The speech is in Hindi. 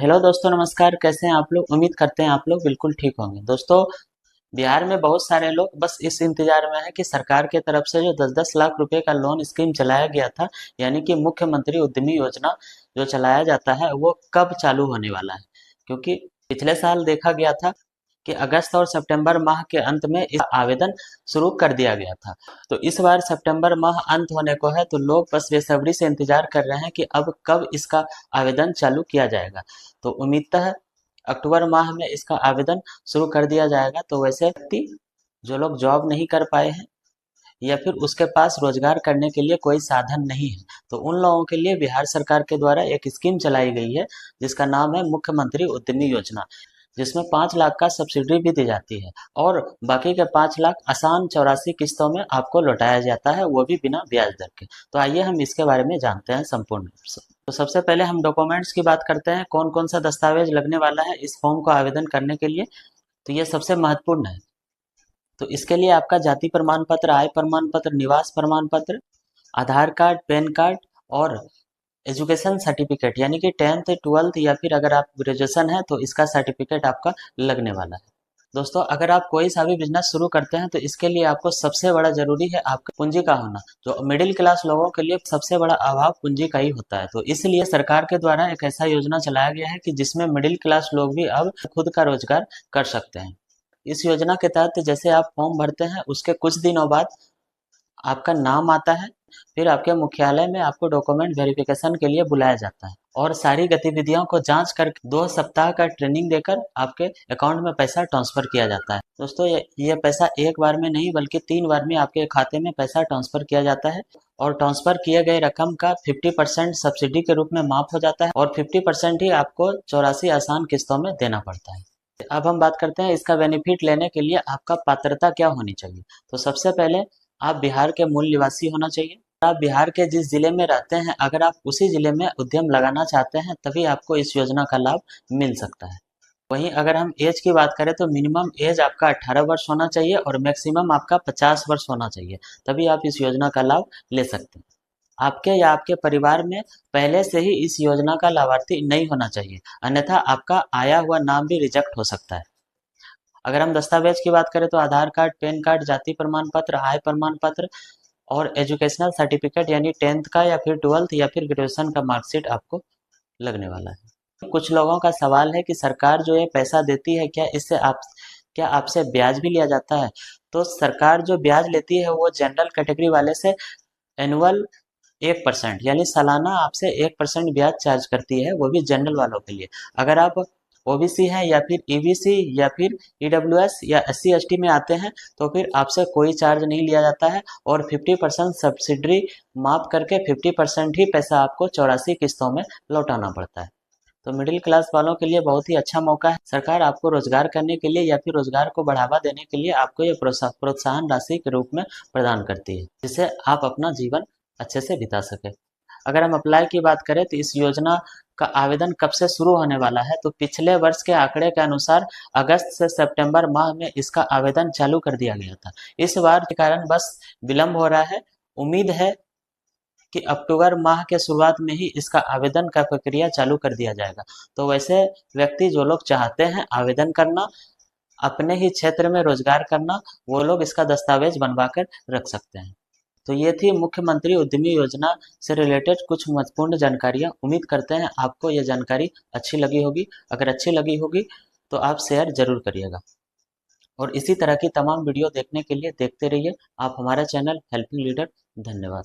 हेलो दोस्तों, नमस्कार। कैसे हैं आप लोग? उम्मीद करते हैं आप लोग बिल्कुल ठीक होंगे। दोस्तों, बिहार में बहुत सारे लोग बस इस इंतजार में है कि सरकार की तरफ से जो 10-10 लाख रुपए का लोन स्कीम चलाया गया था, यानी कि मुख्यमंत्री उद्यमी योजना जो चलाया जाता है, वो कब चालू होने वाला है। क्योंकि पिछले साल देखा गया था कि अगस्त और सितंबर माह के अंत में इस आवेदन शुरू कर दिया गया था। तो इस बार सितंबर माह अंत होने को है, तो लोग बस बेसब्री से इंतजार कर रहे हैं कि अब कब इसका आवेदन चालू किया जाएगा। तो उम्मीदतः अक्टूबर माह में इसका आवेदन शुरू कर दिया जाएगा। तो वैसे व्यक्ति जो लोग जॉब नहीं कर पाए हैं या फिर उसके पास रोजगार करने के लिए कोई साधन नहीं है, तो उन लोगों के लिए बिहार सरकार के द्वारा एक स्कीम चलाई गई है जिसका नाम है मुख्यमंत्री उद्यमी योजना, जिसमें 5 लाख का सब्सिडी भी दी जाती है और बाकी के 5 लाख आसान 84 किस्तों में आपको लौटाया जाता है, वो भी बिना ब्याज दर के। तो आइए हम इसके बारे में जानते हैं संपूर्ण रूप से। तो सबसे पहले हम डॉक्यूमेंट्स की बात करते हैं, कौन कौन सा दस्तावेज लगने वाला है इस फॉर्म को आवेदन करने के लिए। तो ये सबसे महत्वपूर्ण है। तो इसके लिए आपका जाति प्रमाण पत्र, आय प्रमाण पत्र, निवास प्रमाण पत्र, आधार कार्ड, पैन कार्ड और एजुकेशन सर्टिफिकेट, यानी कि 10th 12th या फिर अगर आप ग्रेजुएशन है तो इसका सर्टिफिकेट आपका लगने वाला है। दोस्तों, अगर आप कोई सा भी बिजनेस शुरू करते हैं तो इसके लिए आपको सबसे बड़ा जरूरी है आपका पूंजी का होना। जो मिडिल क्लास लोगों के लिए सबसे बड़ा अभाव पूंजी का ही होता है। तो इसलिए सरकार के द्वारा एक ऐसा योजना चलाया गया है कि जिसमें मिडिल क्लास लोग भी अब खुद का रोजगार कर सकते हैं। इस योजना के तहत जैसे आप फॉर्म भरते हैं उसके कुछ दिनों बाद आपका नाम आता है, फिर आपके मुख्यालय में आपको डॉक्यूमेंट वेरिफिकेशन के लिए बुलाया जाता है और सारी गतिविधियों को जांच कर 2 सप्ताह का ट्रेनिंग देकर आपके अकाउंट में पैसा ट्रांसफर किया जाता है। दोस्तों, ये पैसा एक बार में नहीं बल्कि 3 बार में आपके खाते में पैसा ट्रांसफर किया जाता है और ट्रांसफर किए गए रकम का 50% सब्सिडी के रूप में माफ हो जाता है और 50% ही आपको 84 आसान किस्तों में देना पड़ता है। अब हम बात करते हैं इसका बेनिफिट लेने के लिए आपका पात्रता क्या होनी चाहिए। तो सबसे पहले आप बिहार के मूल निवासी होना चाहिए। आप बिहार के जिस जिले में रहते हैं, अगर आप उसी जिले में उद्यम लगाना चाहते हैं तभी आपको इस योजना का लाभ मिल सकता है। वहीं अगर हम एज की बात करें तो मिनिमम एज आपका 18 वर्ष होना चाहिए और मैक्सिमम आपका 50 वर्ष होना चाहिए, तभी आप इस योजना का लाभ ले सकते हैं। आपके या आपके परिवार में पहले से ही इस योजना का लाभार्थी नहीं होना चाहिए, अन्यथा आपका आया हुआ नाम भी रिजेक्ट हो सकता है। अगर हम दस्तावेज की बात करें तो आधार कार्ड, पैन कार्ड, जाति प्रमाण पत्र, आय प्रमाण पत्र और एजुकेशनल सर्टिफिकेट, यानी 10th का या फिर 12th या फिर ग्रेजुएशन का मार्कशीट आपको लगने वाला है। कुछ लोगों का सवाल है कि सरकार जो ये पैसा देती है, क्या आपसे ब्याज भी लिया जाता है? तो सरकार जो ब्याज लेती है वो जनरल कैटेगरी वाले से एनुअल 1% यानी सालाना आपसे 1% ब्याज चार्ज करती है, वो भी जनरल वालों के लिए। अगर आप ओबीसी हैं या फिर ईबीसी या फिर ईडब्ल्यूएस या एससी एसटी में आते हैं तो फिर आपसे कोई चार्ज नहीं लिया जाता है और 50% सब्सिडी माफ करके 50% ही पैसा आपको 84 किस्तों में लौटाना पड़ता है। तो मिडिल क्लास वालों के लिए बहुत ही अच्छा मौका है। सरकार आपको रोजगार करने के लिए या फिर रोजगार को बढ़ावा देने के लिए आपको ये प्रोत्साहन राशि के रूप में प्रदान करती है, जिससे आप अपना जीवन अच्छे से बिता सके। अगर हम अप्लाई की बात करें तो इस योजना का आवेदन कब से शुरू होने वाला है, तो पिछले वर्ष के आंकड़े के अनुसार अगस्त से सितंबर माह में इसका आवेदन चालू कर दिया गया था। इस बार के कारण बस विलंब हो रहा है। उम्मीद है कि अक्टूबर माह के शुरुआत में ही इसका आवेदन का प्रक्रिया चालू कर दिया जाएगा। तो वैसे व्यक्ति जो लोग चाहते हैं आवेदन करना, अपने ही क्षेत्र में रोजगार करना, वो लोग इसका दस्तावेज बनवा कर रख सकते हैं। तो ये थी मुख्यमंत्री उद्यमी योजना से रिलेटेड कुछ महत्वपूर्ण जानकारियाँ। उम्मीद करते हैं आपको ये जानकारी अच्छी लगी होगी। अगर अच्छी लगी होगी तो आप शेयर जरूर करिएगा और इसी तरह की तमाम वीडियो देखने के लिए देखते रहिए आप हमारा चैनल हेल्पिंग लीडर। धन्यवाद।